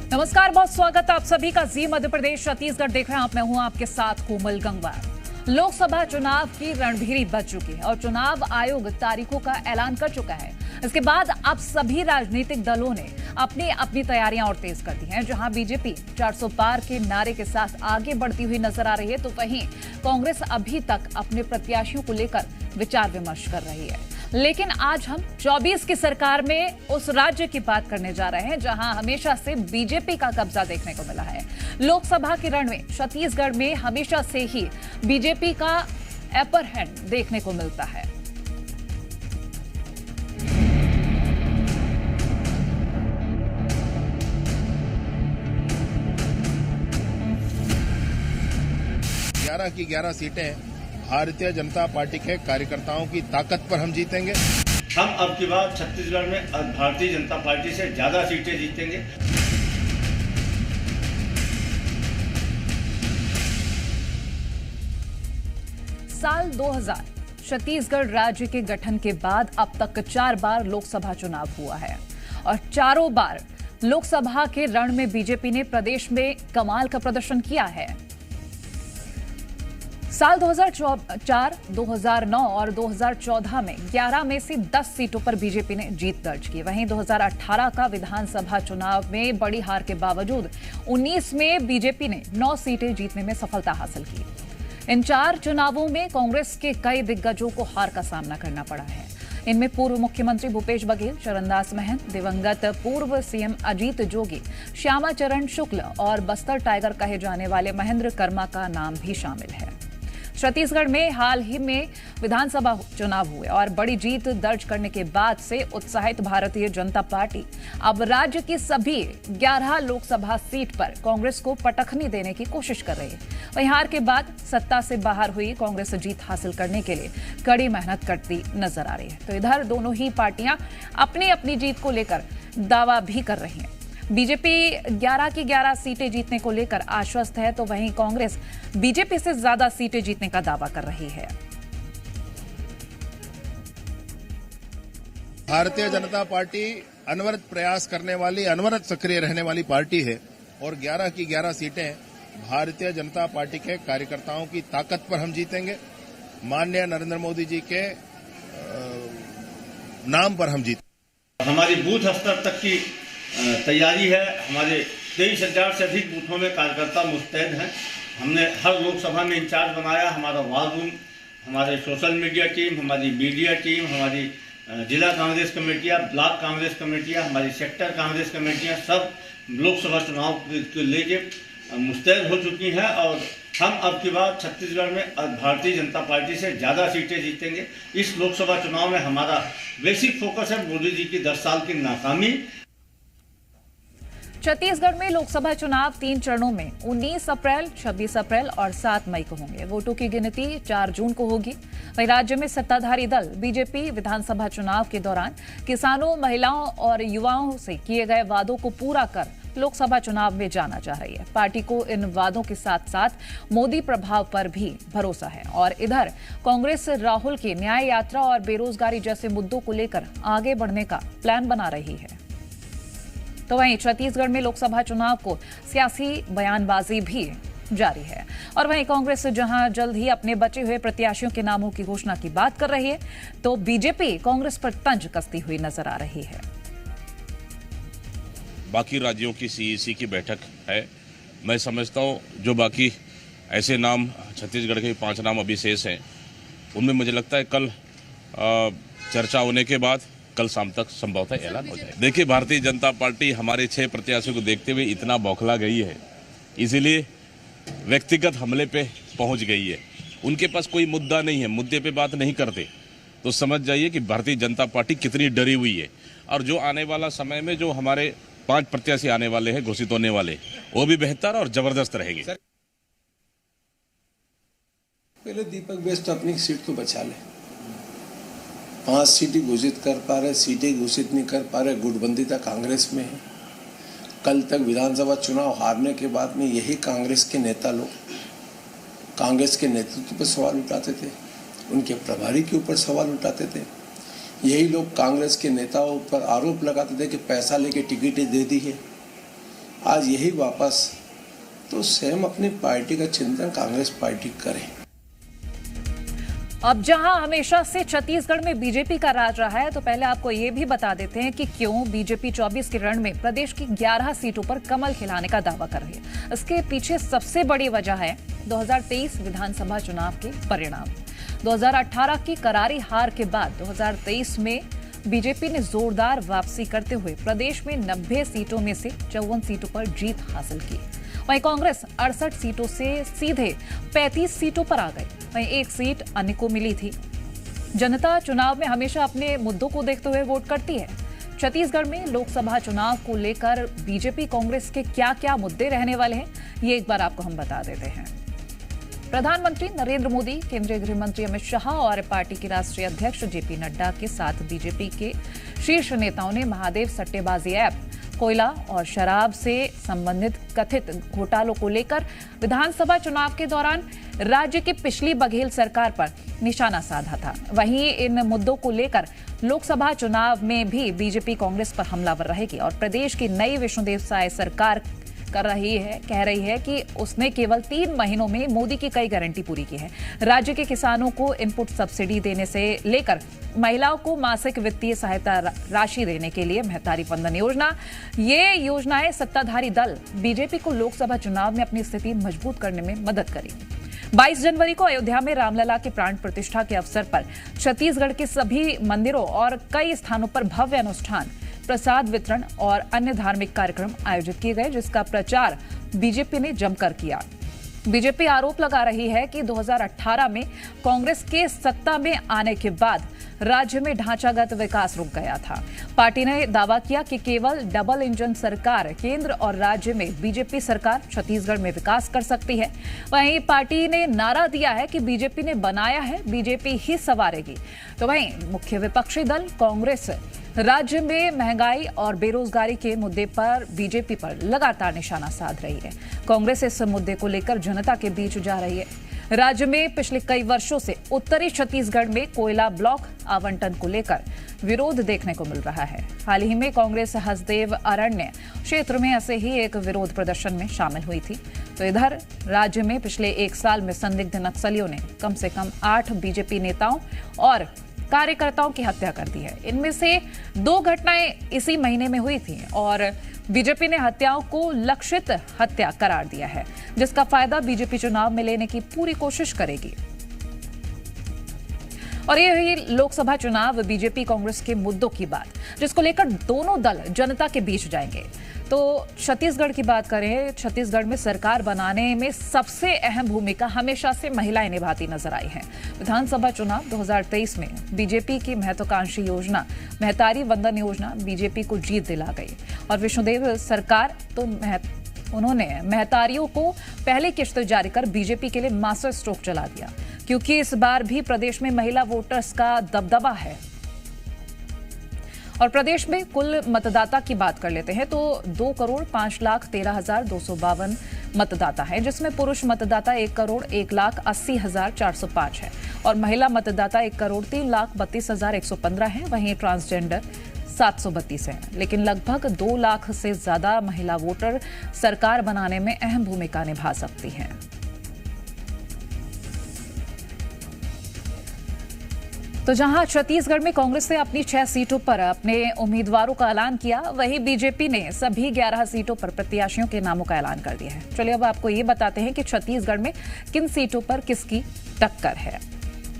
नमस्कार, बहुत स्वागत है आप सभी का जी मध्य प्रदेश छत्तीसगढ़ देख रहे हैं आप। मैं हूं आपके साथ कोमल गंगवार। लोकसभा चुनाव की रणभेरी बज चुकी है और चुनाव आयोग तारीखों का ऐलान कर चुका है। इसके बाद अब सभी राजनीतिक दलों ने अपनी अपनी तैयारियां और तेज कर दी हैं। जहां बीजेपी 400 पार के नारे के साथ आगे बढ़ती हुई नजर आ रही है, तो वहीं कांग्रेस अभी तक अपने प्रत्याशियों को लेकर विचार विमर्श कर रही है। लेकिन आज हम 24 की सरकार में उस राज्य की बात करने जा रहे हैं जहां हमेशा से बीजेपी का कब्जा देखने को मिला है। लोकसभा के रण में छत्तीसगढ़ में हमेशा से ही बीजेपी का अपर हैंड देखने को मिलता है। ग्यारह की 11 सीटें भारतीय जनता पार्टी के कार्यकर्ताओं की ताकत पर हम जीतेंगे। हम अब की बार छत्तीसगढ़ में भारतीय जनता पार्टी से ज्यादा सीटें जीतेंगे। साल 2000 छत्तीसगढ़ राज्य के गठन के बाद अब तक 4 बार लोकसभा चुनाव हुआ है और चारों बार लोकसभा के रण में बीजेपी ने प्रदेश में कमाल का प्रदर्शन किया है। साल 2004, 2009 और 2014 में 11 में से 10 सीटों पर बीजेपी ने जीत दर्ज की। वहीं 2018 का विधानसभा चुनाव में बड़ी हार के बावजूद 19 में बीजेपी ने 9 सीटें जीतने में सफलता हासिल की। इन 4 चुनावों में कांग्रेस के कई दिग्गजों को हार का सामना करना पड़ा है। इनमें पूर्व मुख्यमंत्री भूपेश बघेल, चरणदास महंत, दिवंगत पूर्व सीएम अजीत जोगी, श्यामा चरण शुक्ल और बस्तर टाइगर कहे जाने वाले महेंद्र कर्मा का नाम भी शामिल है। छत्तीसगढ़ में हाल ही में विधानसभा चुनाव हुए और बड़ी जीत दर्ज करने के बाद से उत्साहित भारतीय जनता पार्टी अब राज्य की सभी 11 लोकसभा सीट पर कांग्रेस को पटखनी देने की कोशिश कर रही है। वहीं हार के बाद सत्ता से बाहर हुई कांग्रेस जीत हासिल करने के लिए कड़ी मेहनत करती नजर आ रही है। तो इधर दोनों ही पार्टियां अपनी अपनी जीत को लेकर दावा भी कर रही हैं। बीजेपी 11 की 11 सीटें जीतने को लेकर आश्वस्त है, तो वहीं कांग्रेस बीजेपी से ज्यादा सीटें जीतने का दावा कर रही है। भारतीय जनता पार्टी अनवरत प्रयास करने वाली, अनवरत सक्रिय रहने वाली पार्टी है और 11 की 11 सीटें भारतीय जनता पार्टी के कार्यकर्ताओं की ताकत पर हम जीतेंगे। माननीय नरेंद्र मोदी जी के नाम पर हम जीतेंगे। हमारी बूथ स्तर तक की तैयारी है। हमारे 23,000 से अधिक बूथों में कार्यकर्ता मुस्तैद हैं। हमने हर लोकसभा में इंचार्ज बनाया। हमारा वार रूम, हमारे सोशल मीडिया टीम, हमारी मीडिया टीम, हमारी जिला कांग्रेस कमेटियां, ब्लॉक कांग्रेस कमेटियां, हमारी सेक्टर कांग्रेस कमेटियां सब लोकसभा चुनाव को लेके मुस्तैद हो चुकी हैं और हम अब की बार छत्तीसगढ़ में भारतीय जनता पार्टी से ज़्यादा सीटें जीतेंगे। इस लोकसभा चुनाव में हमारा बेसिक फोकस है मोदी जी की 10 साल की नाकामी। छत्तीसगढ़ में लोकसभा चुनाव 3 चरणों में 19 अप्रैल, 26 अप्रैल और 7 मई को होंगे। वोटों की गिनती 4 जून को होगी। वहीं राज्य में सत्ताधारी दल बीजेपी विधानसभा चुनाव के दौरान किसानों, महिलाओं और युवाओं से किए गए वादों को पूरा कर लोकसभा चुनाव में जाना चाह रही है। पार्टी को इन वादों के साथ साथ मोदी प्रभाव पर भी भरोसा है और इधर कांग्रेस राहुल की न्याय यात्रा और बेरोजगारी जैसे मुद्दों को लेकर आगे बढ़ने का प्लान बना रही है। तो वहीं छत्तीसगढ़ में लोकसभा चुनाव को सियासी बयानबाजी भी जारी है और वहीं कांग्रेस जहां जल्द ही अपने बचे हुए प्रत्याशियों के नामों की घोषणा की बात कर रही है, तो बीजेपी कांग्रेस पर तंज कसती हुई नजर आ रही है। बाकी राज्यों की सीईसी की बैठक है। मैं समझता हूं जो बाकी ऐसे नाम छत्तीसगढ़ के 5 नाम अभी शेष हैं, उनमें मुझे लगता है कल चर्चा होने के बाद कल शाम तक संभवतः ऐलान हो जाए। देखिए, भारतीय जनता पार्टी हमारे 6 प्रत्याशियों को देखते हुए इतना बौखला गई है, इसीलिए व्यक्तिगत हमले पे पहुंच गई है। उनके पास कोई मुद्दा नहीं है, मुद्दे पे बात नहीं करते, तो समझ जाइए कि भारतीय जनता पार्टी कितनी डरी हुई है। और जो आने वाला समय में जो हमारे 5 प्रत्याशी आने वाले हैं घोषित होने वाले, वो भी बेहतर और जबरदस्त रहेगी। पहले दीपक बेस्ट अपनी सीट को बचा ले। 5 सीटें घोषित कर पा रहे, सीटें घोषित नहीं कर पा रहे, गुटबंदी कांग्रेस में है। कल तक विधानसभा चुनाव हारने के बाद में यही कांग्रेस के नेता लोग कांग्रेस के नेतृत्व पर सवाल उठाते थे, उनके प्रभारी के ऊपर सवाल उठाते थे। यही लोग कांग्रेस के नेताओं पर आरोप लगाते थे कि पैसा लेके टिकटें दे दी है। आज यही वापस, तो स्वयं अपनी पार्टी का चिंतन कांग्रेस पार्टी करे। अब जहां हमेशा से छत्तीसगढ़ में बीजेपी का राज रहा है, तो पहले आपको ये भी बता देते हैं कि क्यों बीजेपी 24 के रण में प्रदेश की 11 सीटों पर कमल खिलाने का दावा कर रही है। इसके पीछे सबसे बड़ी वजह है 2023 विधानसभा चुनाव के परिणाम। 2018 की करारी हार के बाद 2023 में बीजेपी ने जोरदार वापसी करते हुए प्रदेश में 90 सीटों में से 54 सीटों पर जीत हासिल की। वहीं कांग्रेस 68 सीटों से सीधे 35 सीटों पर आ गई। वहीं एक सीट अन्य को मिली थी। जनता चुनाव में हमेशा अपने मुद्दों को देखते हुए वोट करती है। छत्तीसगढ़ में लोकसभा चुनाव को लेकर बीजेपी कांग्रेस के क्या क्या मुद्दे रहने वाले हैं, ये एक बार आपको हम बता देते हैं। प्रधानमंत्री नरेंद्र मोदी, केंद्रीय गृह मंत्री अमित शाह और पार्टी के राष्ट्रीय अध्यक्ष जेपी नड्डा के साथ बीजेपी के शीर्ष नेताओं ने महादेव सट्टेबाजी ऐप, कोयला और शराब से संबंधित कथित घोटालों को लेकर विधानसभा चुनाव के दौरान राज्य की पिछली बघेल सरकार पर निशाना साधा था। वहीं इन मुद्दों को लेकर लोकसभा चुनाव में भी बीजेपी कांग्रेस पर हमलावर रहेगी और प्रदेश की नई विष्णुदेव साय सरकार कह रही है कि उसने केवल 3 महीनों में मोदी की कई गारंटी पूरी की है। राज्य के किसानों को इनपुट सब्सिडी देने से लेकर महिलाओं को मासिक वित्तीय सहायता राशि देने के लिए महतारी वंदन योजना, ये योजनाएं सत्ताधारी दल बीजेपी को लोकसभा चुनाव में अपनी स्थिति मजबूत करने में मदद करेगी। 22 जनवरी को अयोध्या में रामलला के प्राण प्रतिष्ठा के अवसर पर छत्तीसगढ़ के सभी मंदिरों और कई स्थानों पर भव्य अनुष्ठान, प्रसाद वितरण और अन्य धार्मिक कार्यक्रम आयोजित किए गए, जिसका प्रचार बीजेपी ने जमकर किया। बीजेपी आरोप लगा रही है कि 2018 में कांग्रेस के सत्ता में आने के बाद राज्य में ढांचागत विकास रुक गया था। पार्टी ने दावा किया कि केवल डबल इंजन सरकार केंद्र और राज्य में बीजेपी सरकार छत्तीसगढ़ में विकास कर सकती है। वहीं पार्टी ने नारा दिया है कि बीजेपी ने बनाया है, बीजेपी ही संवारेगी। तो वहीं मुख्य विपक्षी दल कांग्रेस राज्य में महंगाई और बेरोजगारी के मुद्दे पर बीजेपी पर लगातार निशाना साध रही है। कांग्रेस इस मुद्दे को लेकर जनता के बीच जा रही है। राज्य में पिछले कई वर्षों से उत्तरी छत्तीसगढ़ में कोयला ब्लॉक आवंटन को लेकर विरोध देखने को मिल रहा है। हाल ही में कांग्रेस हसदेव अरण्य क्षेत्र में ऐसे ही एक विरोध प्रदर्शन में शामिल हुई थी। तो इधर राज्य में पिछले 1 साल में संदिग्ध नक्सलियों ने कम से कम 8 बीजेपी नेताओं और कार्यकर्ताओं की हत्या कर दी है। इनमें से 2 घटनाएं इसी महीने में हुई थी और बीजेपी ने हत्याओं को लक्षित हत्या करार दिया है, जिसका फायदा बीजेपी चुनाव में लेने की पूरी कोशिश करेगी। और ये हुई लोकसभा चुनाव बीजेपी कांग्रेस के मुद्दों की बात, जिसको लेकर दोनों दल जनता के बीच जाएंगे। तो छत्तीसगढ़ की बात करें, छत्तीसगढ़ में सरकार बनाने में सबसे अहम भूमिका हमेशा से महिलाएं निभाती नजर आई हैं। विधानसभा चुनाव 2023 में बीजेपी की महत्वाकांक्षी योजना महतारी वंदन योजना बीजेपी को जीत दिला गई और विष्णुदेव सरकार तो उन्होंने महतारियों को पहली किश्त जारी कर बीजेपी के लिए मास्टर स्ट्रोक चला दिया, क्योंकि इस बार भी प्रदेश में महिला वोटर्स का दबदबा है। और प्रदेश में कुल मतदाता की बात कर लेते हैं तो 2,05,13,252 मतदाता हैं, जिसमें पुरुष मतदाता 1,01,80,405 है और महिला मतदाता 1,03,32,115 है। वहीं ट्रांसजेंडर 732 है। लेकिन लगभग 2 लाख से ज्यादा महिला वोटर सरकार बनाने में अहम भूमिका निभा सकती हैं। तो जहां छत्तीसगढ़ में कांग्रेस ने अपनी 6 सीटों पर अपने उम्मीदवारों का ऐलान किया, वहीं बीजेपी ने सभी 11 सीटों पर प्रत्याशियों के नामों का ऐलान कर दिया है। चलिए अब आपको ये बताते हैं कि छत्तीसगढ़ में किन सीटों पर किसकी टक्कर है।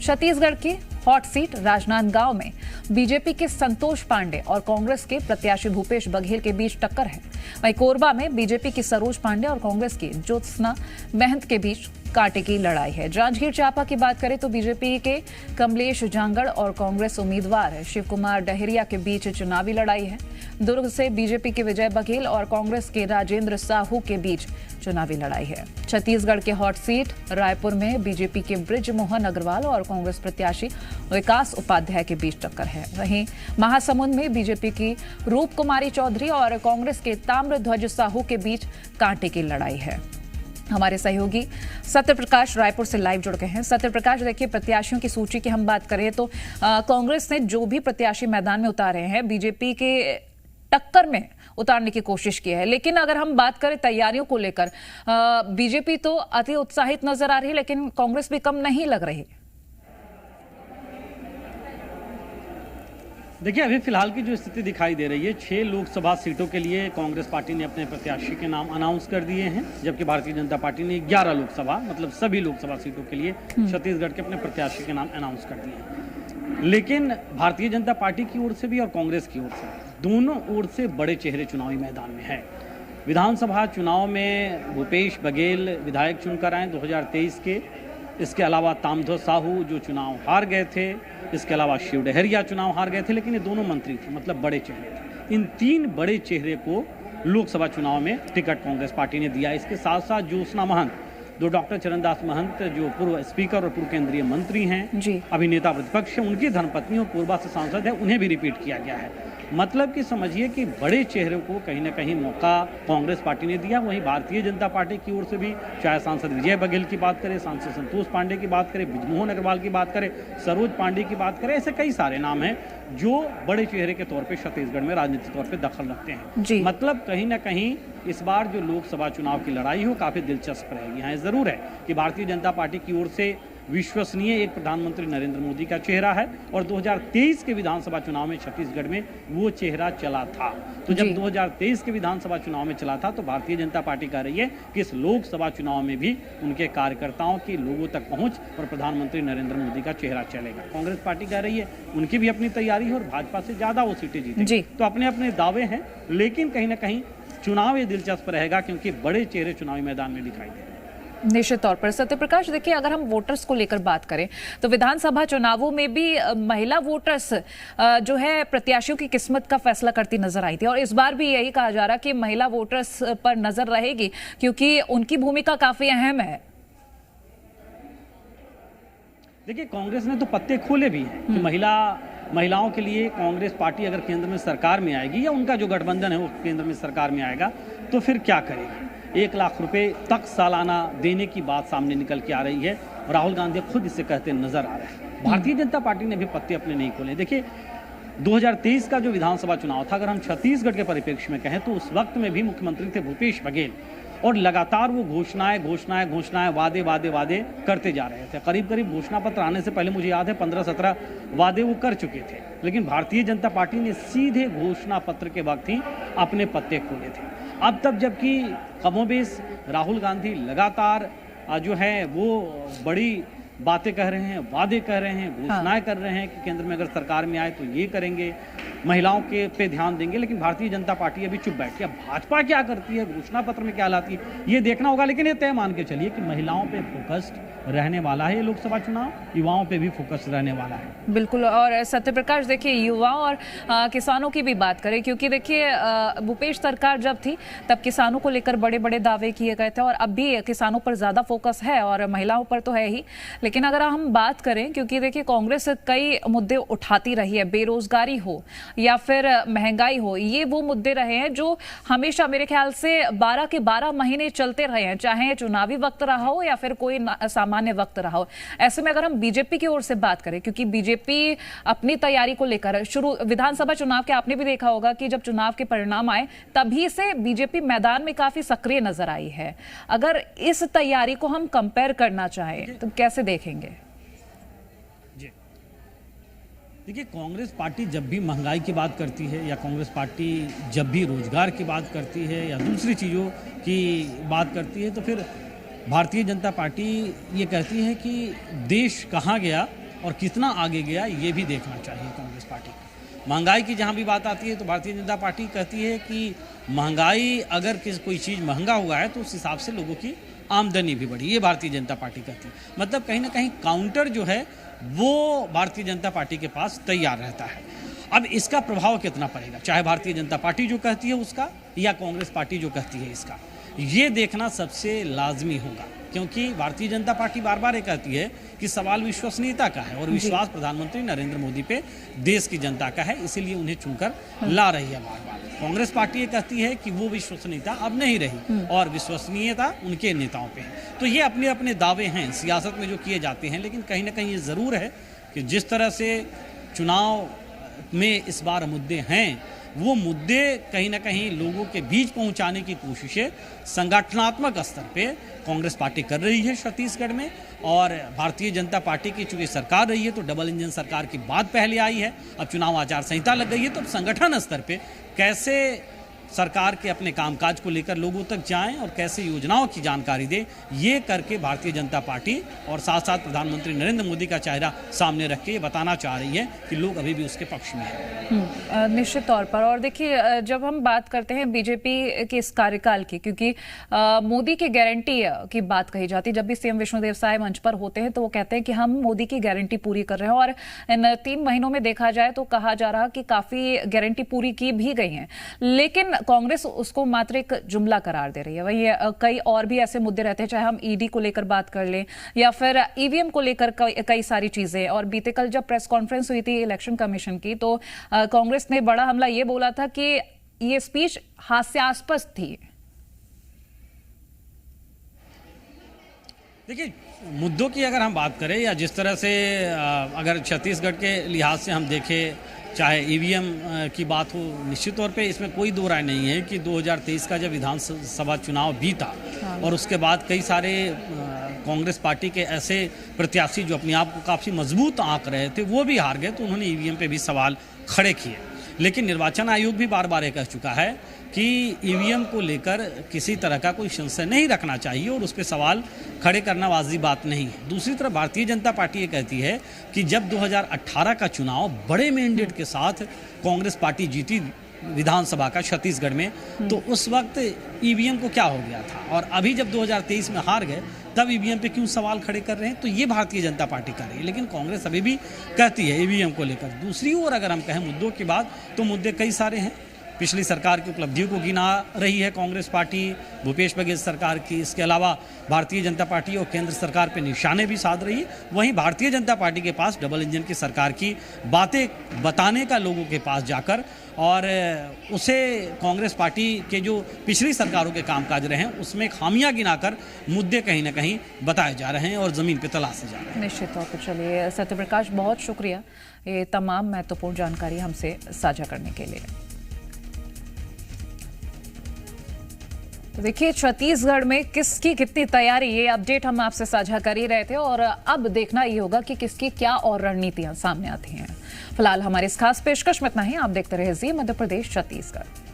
छत्तीसगढ़ की हॉट सीट राजनांदगांव में बीजेपी के संतोष पांडे और कांग्रेस के प्रत्याशी भूपेश बघेल के बीच टक्कर है। वहीं कोरबा में बीजेपी की सरोज पांडे और कांग्रेस की ज्योत्सना महंत के बीच कांटे की लड़ाई है। जांजगीर चांपा की बात करें तो बीजेपी के कमलेश जांगड़ और कांग्रेस उम्मीदवार शिव कुमार डहरिया के बीच चुनावी लड़ाई है। दुर्ग से बीजेपी के विजय बघेल और कांग्रेस के राजेंद्र साहू के बीच चुनावी लड़ाई है। छत्तीसगढ़ के हॉट सीट रायपुर में बीजेपी के बृजमोहन अग्रवाल और कांग्रेस प्रत्याशी विकास उपाध्याय के बीच टक्कर है। वहीं महासमुंद में बीजेपी की रूप कुमारी चौधरी और कांग्रेस के ताम्रध्वज साहू के बीच कांटे की लड़ाई है। हमारे सहयोगी सत्य प्रकाश रायपुर से लाइव जुड़ गए हैं। सत्य प्रकाश, देखिए प्रत्याशियों की सूची की हम बात करें तो कांग्रेस ने जो भी प्रत्याशी मैदान में उतारे हैं, बीजेपी के टक्कर में उतारने की कोशिश की है। लेकिन अगर हम बात करें तैयारियों को लेकर, बीजेपी तो अति उत्साहित नजर आ रही है, लेकिन कांग्रेस भी कम नहीं लग रही। देखिए, अभी फिलहाल की जो स्थिति दिखाई दे रही है, 6 लोकसभा सीटों के लिए कांग्रेस पार्टी ने अपने प्रत्याशी के नाम अनाउंस कर दिए हैं, जबकि भारतीय जनता पार्टी ने 11 लोकसभा मतलब सभी लोकसभा सीटों के लिए छत्तीसगढ़ के अपने प्रत्याशी के नाम अनाउंस कर दिए हैं। लेकिन भारतीय जनता पार्टी की ओर से भी और कांग्रेस की ओर से, दोनों ओर से बड़े चेहरे चुनावी मैदान में हैं। विधानसभा चुनाव में भूपेश बघेल विधायक चुनकर आए 2023 के। इसके अलावा ताम्रध्वज साहू जो चुनाव हार गए थे, इसके अलावा शिव डहरिया चुनाव हार गए थे, लेकिन ये दोनों मंत्री थे, मतलब बड़े चेहरे थे। इन 3 बड़े चेहरे को लोकसभा चुनाव में टिकट कांग्रेस पार्टी ने दिया। इसके साथ साथ ज्योत्सना महंत, जो डॉक्टर चरणदास महंत जो पूर्व स्पीकर और पूर्व केंद्रीय मंत्री हैं, अभी नेता प्रतिपक्ष हैं, उनकी धर्मपत्नी और पूर्वा से सांसद है, उन्हें भी रिपीट किया गया है। मतलब कि समझिए कि बड़े चेहरों को कहीं ना कहीं मौका कांग्रेस पार्टी ने दिया। वहीं भारतीय जनता पार्टी की ओर से भी, चाहे सांसद विजय बघेल की बात करें, सांसद संतोष पांडे की बात करें, बृजमोहन अग्रवाल की बात करें, सरोज पांडे की बात करें, ऐसे कई सारे नाम हैं जो बड़े चेहरे के तौर पे छत्तीसगढ़ में राजनीतिक तौर पे दखल रखते हैं। मतलब कहीं ना कहीं इस बार जो लोकसभा चुनाव की लड़ाई हो काफी दिलचस्प रहेगी। हाँ, जरूर है कि भारतीय जनता पार्टी की ओर से विश्वसनीय एक प्रधानमंत्री नरेंद्र मोदी का चेहरा है, और 2023 के विधानसभा चुनाव में छत्तीसगढ़ में वो चेहरा चला था। तो जब 2023 के विधानसभा चुनाव में चला था, तो भारतीय जनता पार्टी कह रही है कि इस लोकसभा चुनाव में भी उनके कार्यकर्ताओं की लोगों तक पहुंच और प्रधानमंत्री नरेंद्र मोदी का चेहरा चलेगा। कांग्रेस पार्टी कह रही है उनकी भी अपनी तैयारी है और भाजपा से ज्यादा वो सीटें जीतेंगे। तो अपने अपने दावे हैं, लेकिन कहीं ना कहीं चुनाव ये दिलचस्प रहेगा क्योंकि बड़े चेहरे चुनावी मैदान में दिखाई दे रहे हैं। निश्चित तौर पर सत्यप्रकाश, देखिए अगर हम वोटर्स को लेकर बात करें तो विधानसभा चुनावों में भी महिला वोटर्स जो है प्रत्याशियों की किस्मत का फैसला करती नजर आई थी, और इस बार भी यही कहा जा रहा कि महिला वोटर्स पर नजर रहेगी क्योंकि उनकी भूमिका काफी अहम है। देखिए, कांग्रेस ने तो पत्ते खोले भी हैं कि महिलाओं के लिए कांग्रेस पार्टी अगर केंद्र में सरकार में आएगी या उनका जो गठबंधन है वो केंद्र में सरकार में आएगा तो फिर क्या करेगी। 1 लाख रुपए तक सालाना देने की बात सामने निकल के आ रही है। राहुल गांधी खुद इसे कहते नजर आ रहे हैं। भारतीय जनता पार्टी ने भी पत्ते अपने नहीं खोले। देखिए, 2023 का जो विधानसभा चुनाव था, अगर हम छत्तीसगढ़ के परिप्रेक्ष्य में कहें तो उस वक्त में भी मुख्यमंत्री थे भूपेश बघेल, और लगातार वो घोषणाएं वादे करते जा रहे थे। करीब घोषणा पत्र आने से पहले मुझे याद है 15-17 वादे वो कर चुके थे, लेकिन भारतीय जनता पार्टी ने सीधे घोषणा पत्र के वक्त ही अपने पत्ते खोले थे। अब तक जबकि कमोबेश राहुल गांधी लगातार जो है वो बड़ी बातें कह रहे हैं, वादे कह रहे हैं, घोषणाएं कर रहे हैं कि केंद्र में अगर सरकार में आए तो ये करेंगे, महिलाओं के पे ध्यान देंगे, लेकिन भारतीय जनता पार्टी अभी चुप बैठी है। भाजपा क्या करती है, घोषणा पत्र में क्या लाती है, ये देखना होगा। लेकिन ये तय मान के चलिए कि महिलाओं पे फोकस्ड रहने वाला है ये लोकसभा चुनाव, युवाओं पे भी फोकस रहने वाला है। बिल्कुल। और सत्यप्रकाश, देखिए युवाओं और किसानों की भी बात करें, क्योंकि देखिए भूपेश सरकार जब थी तब किसानों को लेकर बड़े बड़े दावे किए गए थे, और अब भी किसानों पर ज्यादा फोकस है और महिलाओं पर तो है ही। लेकिन अगर हम बात करें, क्योंकि देखिए कांग्रेस कई मुद्दे उठाती रही है, बेरोजगारी हो या फिर महंगाई हो, ये वो मुद्दे रहे हैं जो हमेशा मेरे ख्याल से 12 के 12 महीने चलते रहे हैं, चाहे चुनावी वक्त रहा हो या फिर कोई सामान्य वक्त रहा हो। ऐसे में अगर हम बीजेपी की ओर से बात करें, क्योंकि बीजेपी अपनी तैयारी को लेकर शुरू विधानसभा चुनाव के आपने भी देखा होगा कि जब चुनाव के परिणाम आए तभी से बीजेपी मैदान में काफी सक्रिय नजर आई है। अगर इस तैयारी को हम कंपेयर करना चाहें तो कैसे देखेंगे? देखिए, कांग्रेस पार्टी जब भी महंगाई की बात करती है या कांग्रेस पार्टी जब भी रोजगार की बात करती है या दूसरी चीज़ों की बात करती है, तो फिर भारतीय जनता पार्टी ये कहती है कि देश कहाँ गया और कितना आगे गया ये भी देखना चाहिए कांग्रेस पार्टी को। महंगाई की जहाँ भी बात आती है तो भारतीय जनता पार्टी कहती है कि महंगाई अगर कोई चीज़ महंगा हुआ है तो उस हिसाब से लोगों की आमदनी भी बढ़ी, ये भारतीय जनता पार्टी कहती है। मतलब कहीं ना कहीं काउंटर जो है वो भारतीय जनता पार्टी के पास तैयार रहता है। अब इसका प्रभाव कितना पड़ेगा, चाहे भारतीय जनता पार्टी जो कहती है उसका या कांग्रेस पार्टी जो कहती है इसका, ये देखना सबसे लाजमी होगा। क्योंकि भारतीय जनता पार्टी बार बार ये कहती है कि सवाल विश्वसनीयता का है और विश्वास प्रधानमंत्री नरेंद्र मोदी पे देश की जनता का है, इसीलिए उन्हें चुनकर ला रही है बार बार। कांग्रेस पार्टी ये कहती है कि वो विश्वसनीयता अब नहीं रही और विश्वसनीयता उनके नेताओं पे है। तो ये अपने अपने दावे हैं सियासत में जो किए जाते हैं, लेकिन कहीं ना कहीं ये ज़रूर है कि जिस तरह से चुनाव में इस बार मुद्दे हैं वो मुद्दे कहीं ना कहीं लोगों के बीच पहुंचाने की कोशिशें संगठनात्मक स्तर पे कांग्रेस पार्टी कर रही है छत्तीसगढ़ में। और भारतीय जनता पार्टी की चूंकि सरकार रही है तो डबल इंजन सरकार की बात पहले आई है, अब चुनाव आचार संहिता लग गई है, तो संगठन स्तर पे कैसे सरकार के अपने कामकाज को लेकर लोगों तक जाएं और कैसे योजनाओं की जानकारी दें, ये करके भारतीय जनता पार्टी और साथ साथ प्रधानमंत्री नरेंद्र मोदी का चेहरा सामने रख के ये बताना चाह रही है कि लोग अभी भी उसके पक्ष में हैं। निश्चित तौर पर। और देखिए, जब हम बात करते हैं बीजेपी के इस कार्यकाल की, क्योंकि मोदी की गारंटी की बात कही जाती है, जब भी सीएम विष्णुदेव साय मंच पर होते हैं तो वो कहते हैं कि हम मोदी की गारंटी पूरी कर रहे हैं। और इन 3 महीनों में देखा जाए तो कहा जा रहा कि काफी गारंटी पूरी की भी गई है, लेकिन कांग्रेस उसको मात्र एक जुमला करार दे रही है। वही कई और भी ऐसे मुद्दे रहते हैं, चाहे हम ईडी को लेकर बात कर लें या फिर ईवीएम को लेकर कई सारी चीजें। और बीते कल जब प्रेस कॉन्फ्रेंस हुई थी इलेक्शन कमीशन की, तो कांग्रेस ने बड़ा हमला ये बोला था कि ये स्पीच हास्यास्पद थी। देखिए, मुद्दों की अगर हम बात करें या जिस तरह से अगर छत्तीसगढ़ के लिहाज से हम देखें, चाहे ईवीएम की बात हो, निश्चित तौर पे इसमें कोई दो राय नहीं है कि 2023 का जब विधानसभा चुनाव बीता और उसके बाद कई सारे कांग्रेस पार्टी के ऐसे प्रत्याशी जो अपने आप को काफ़ी मजबूत आंक रहे थे वो भी हार गए, तो उन्होंने ईवीएम पे भी सवाल खड़े किए। लेकिन निर्वाचन आयोग भी बार बार ये कह चुका है कि ईवीएम को लेकर किसी तरह का कोई संशय नहीं रखना चाहिए और उस पर सवाल खड़े करना वाजिब बात नहीं है। दूसरी तरफ भारतीय जनता पार्टी ये कहती है कि जब 2018 का चुनाव बड़े मैंडेट के साथ कांग्रेस पार्टी जीती विधानसभा का छत्तीसगढ़ में, तो उस वक्त ईवीएम को क्या हो गया था, और अभी जब 2023 में हार गए तब ईवीएम पे क्यों सवाल खड़े कर रहे हैं। तो ये भारतीय जनता पार्टी कर रही है, लेकिन कांग्रेस अभी भी कहती है ईवीएम को लेकर। दूसरी ओर अगर हम कहें मुद्दों की बात, तो मुद्दे कई सारे हैं। पिछली सरकार की उपलब्धियों को गिना रही है कांग्रेस पार्टी, भूपेश बघेल सरकार की। इसके अलावा भारतीय जनता पार्टी और केंद्र सरकार पे निशाने भी साध रही है। वहीं भारतीय जनता पार्टी के पास डबल इंजन की सरकार की बातें बताने का लोगों के पास जाकर, और उसे कांग्रेस पार्टी के जो पिछली सरकारों के कामकाज रहे हैं उसमें खामियां गिनाकर मुद्दे कहीं ना कहीं बताए जा रहे हैं और ज़मीन पे तलाशे जा रहे हैं। निश्चित तौर पर। चलिए सत्यप्रकाश, बहुत शुक्रिया ये तमाम महत्वपूर्ण जानकारी हमसे साझा करने के लिए। तो देखिए, छत्तीसगढ़ में किसकी कितनी तैयारी, ये अपडेट हम आपसे साझा कर ही रहे थे, और अब देखना ये होगा कि किसकी क्या और रणनीतियां सामने आती हैं। फिलहाल हमारे इस खास पेशकश में इतना ही। आप देखते रहे जी मध्य प्रदेश छत्तीसगढ़।